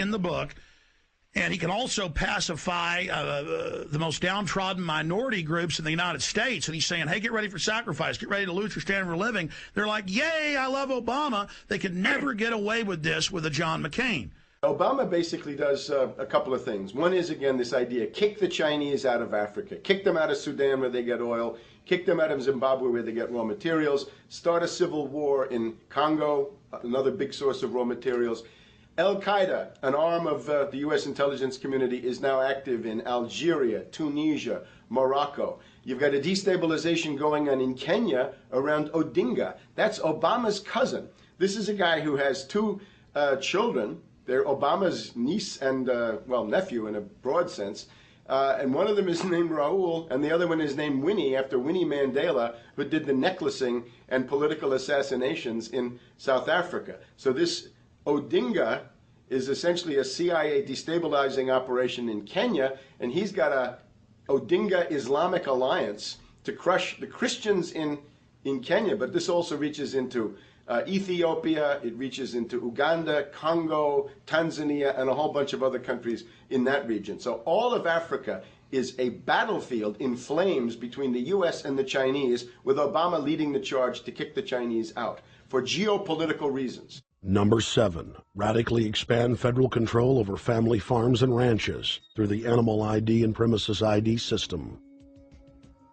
in the book. And he can also pacify the most downtrodden minority groups in the United States. And he's saying, hey, get ready for sacrifice. Get ready to lose your standard of living. They're like, yay, I love Obama. They could never get away with this with a John McCain. Obama basically does a couple of things. One is, again, this idea, kick the Chinese out of Africa. Kick them out of Sudan where they get oil. Kick them out of Zimbabwe where they get raw materials. Start a civil war in Congo, another big source of raw materials. Al-Qaeda, an arm of the U.S. intelligence community, is now active in Algeria, Tunisia, Morocco. You've got a destabilization going on in Kenya around Odinga. That's Obama's cousin. This is a guy who has two children. They're Obama's niece and, well, nephew in a broad sense. And one of them is named Raul, and the other one is named Winnie, after Winnie Mandela, who did the necklacing and political assassinations in South Africa. So this Odinga is essentially a CIA destabilizing operation in Kenya, and he's got a Odinga Islamic Alliance to crush the Christians in Kenya, but this also reaches into Ethiopia, it reaches into Uganda, Congo, Tanzania, and a whole bunch of other countries in that region. So all of Africa is a battlefield in flames between the U.S. and the Chinese, with Obama leading the charge to kick the Chinese out for geopolitical reasons. Number 7, radically expand federal control over family farms and ranches through the Animal ID and Premises ID system.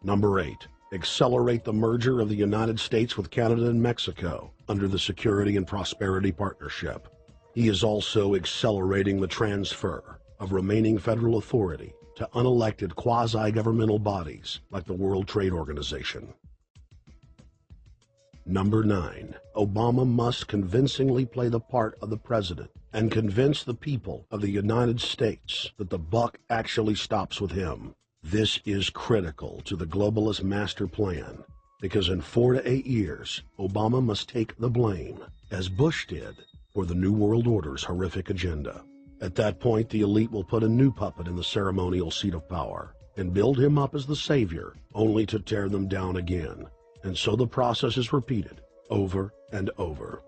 Number 8, accelerate the merger of the United States with Canada and Mexico under the Security and Prosperity Partnership. He is also accelerating the transfer of remaining federal authority to unelected quasi-governmental bodies like the World Trade Organization. Number 9, Obama must convincingly play the part of the president and convince the people of the United States that the buck actually stops with him. This is critical to the globalist master plan, because in 4 to 8 years, Obama must take the blame, as Bush did, for the New World Order's horrific agenda. At that point, the elite will put a new puppet in the ceremonial seat of power and build him up as the savior, only to tear them down again. And so the process is repeated over and over.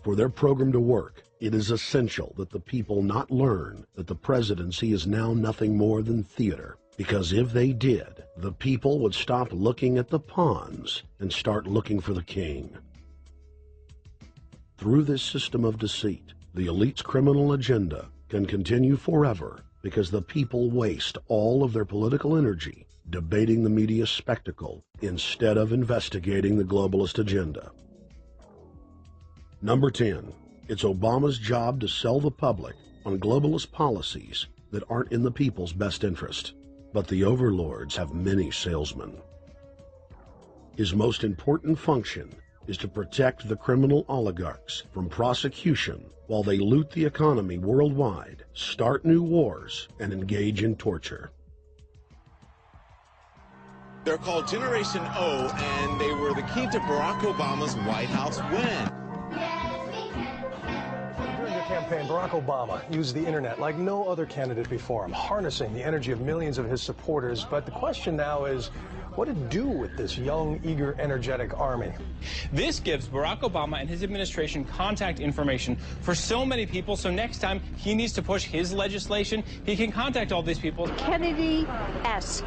For their program to work, it is essential that the people not learn that the presidency is now nothing more than theater, because if they did, the people would stop looking at the pawns and start looking for the king. Through this system of deceit, the elite's criminal agenda can continue forever because the people waste all of their political energy debating the media spectacle instead of investigating the globalist agenda. Number 10, it's Obama's job to sell the public on globalist policies that aren't in the people's best interest, but the overlords have many salesmen. His most important function is to protect the criminal oligarchs from prosecution while they loot the economy worldwide, start new wars, and engage in torture. They're called Generation O, and they were the key to Barack Obama's White House win. During the campaign, Barack Obama used the internet like no other candidate before him, harnessing the energy of millions of his supporters. But the question now is, what to do with this young, eager, energetic army? This gives Barack Obama and his administration contact information for so many people, so next time he needs to push his legislation, he can contact all these people. Kennedy-esque.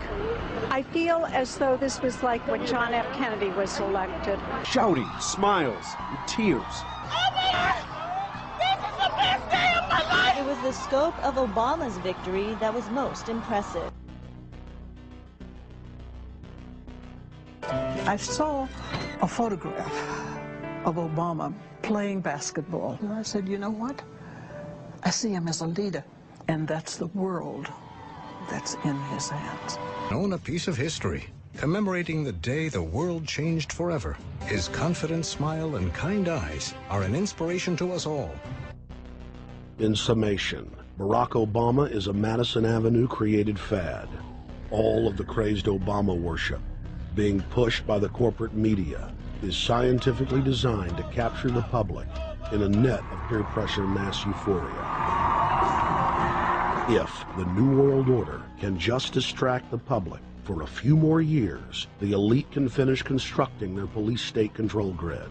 I feel as though this was like when John F. Kennedy was elected. Shouting, smiles, and tears. This is the best day of my life! It was the scope of Obama's victory that was most impressive. I saw a photograph of Obama playing basketball. And I said, you know what? I see him as a leader, and that's the world that's in his hands. Own a piece of history, commemorating the day the world changed forever. His confident smile and kind eyes are an inspiration to us all. In summation, Barack Obama is a Madison Avenue created fad. All of the crazed Obama worship, being pushed by the corporate media, is scientifically designed to capture the public in a net of peer pressure mass euphoria. If the New World Order can just distract the public for a few more years, the elite can finish constructing their police state control grid.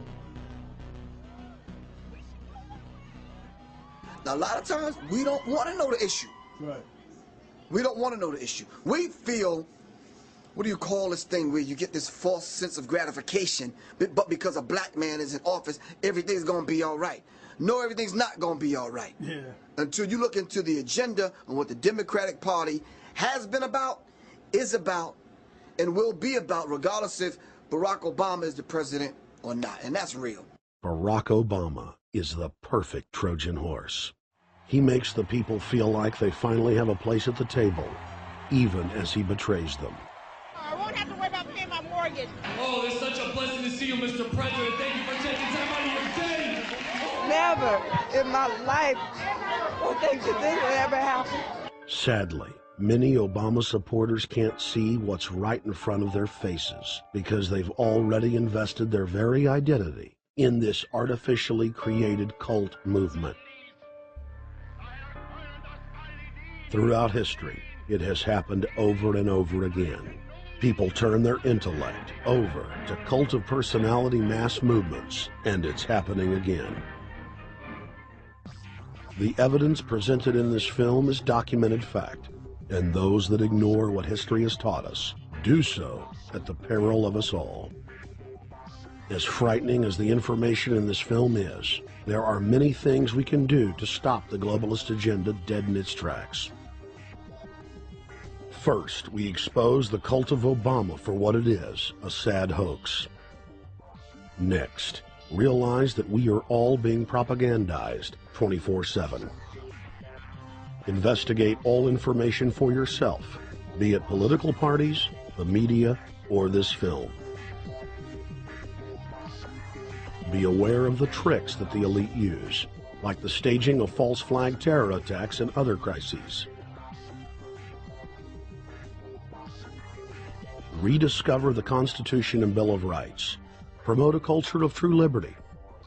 a lot of times we don't want to know the issue. Right. We don't want to know the issue. We feel, what do you call this thing where you get this false sense of gratification, but because a black man is in office, everything's going to be all right. No, everything's not going to be all right. Yeah. Until you look into the agenda and what the Democratic Party has been about, is about, and will be about, regardless if Barack Obama is the president or not. And that's real. Barack Obama is the perfect Trojan horse. He makes the people feel like they finally have a place at the table, even as he betrays them. I won't have to worry about paying my mortgage. Oh, it's such a blessing to see you, Mr. President. Thank you for taking time out of your day. Never in my life would think that this would ever happen. Sadly, many Obama supporters can't see what's right in front of their faces because they've already invested their very identity in this artificially created cult movement. Throughout history, it has happened over and over again. People turn their intellect over to cult of personality mass movements, and it's happening again. The evidence presented in this film is documented fact, and those that ignore what history has taught us do so at the peril of us all. As frightening as the information in this film is, there are many things we can do to stop the globalist agenda dead in its tracks. First, we expose the cult of Obama for what it is, a sad hoax. Next, realize that we are all being propagandized 24/7. Investigate all information for yourself, be it political parties, the media, or this film. Be aware of the tricks that the elite use, like the staging of false flag terror attacks and other crises. Rediscover the Constitution and Bill of Rights. Promote a culture of true liberty.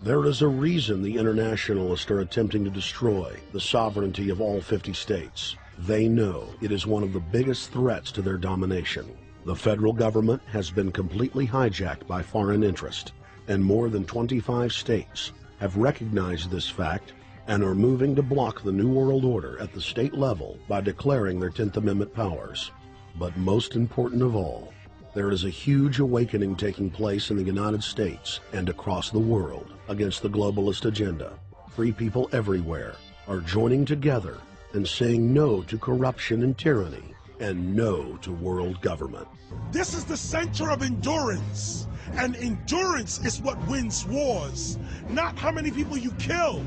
There is a reason the internationalists are attempting to destroy the sovereignty of all 50 states. They know it is one of the biggest threats to their domination. The federal government has been completely hijacked by foreign interest, and more than 25 states have recognized this fact and are moving to block the New World Order at the state level by declaring their 10th Amendment powers. But most important of all, there is a huge awakening taking place in the United States and across the world against the globalist agenda. Free people everywhere are joining together and saying no to corruption and tyranny and no to world government. This is the center of endurance, and endurance is what wins wars. Not how many people you kill,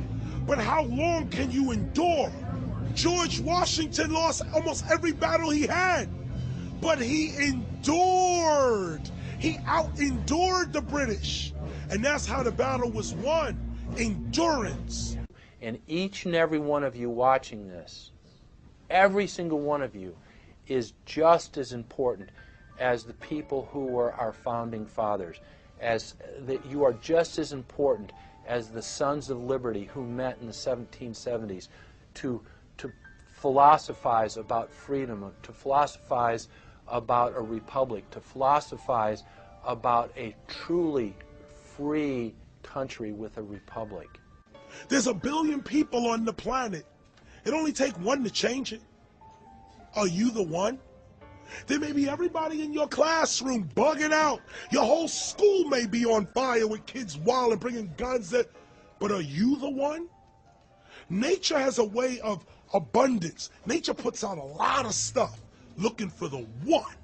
but how long can you endure. George Washington lost almost every battle he had, but he endured. He out-endured the British, and that's how the battle was won. Endurance. And each and every one of you watching this, every single one of you, is just as important as the people who were our founding fathers, as that you are just as important as the Sons of Liberty who met in the 1770s to philosophize about freedom, to philosophize about a republic, to philosophize about a truly free country with a republic. There's 1 billion people on the planet. It only takes one to change it. Are you the one? There may be everybody in your classroom bugging out. Your whole school may be on fire with kids wilding, bringing guns. But are you the one? Nature has a way of abundance. Nature puts out a lot of stuff looking for the one.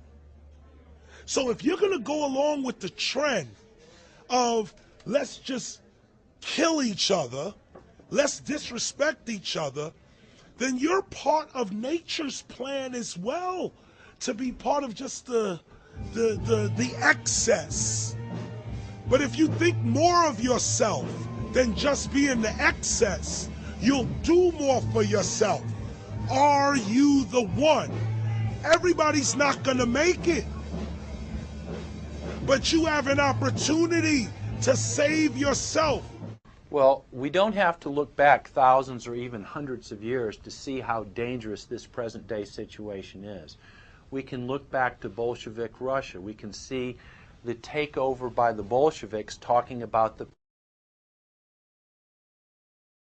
So if you're going to go along with the trend of let's just kill each other, let's disrespect each other, then you're part of nature's plan as well, to be part of just the excess. But if you think more of yourself than just being the excess, you'll do more for yourself. Are you the one? Everybody's not gonna make it, but you have an opportunity to save yourself. Well, we don't have to look back thousands or even hundreds of years to see how dangerous this present-day situation is. We can look back to Bolshevik Russia. We can see the takeover by the Bolsheviks talking about the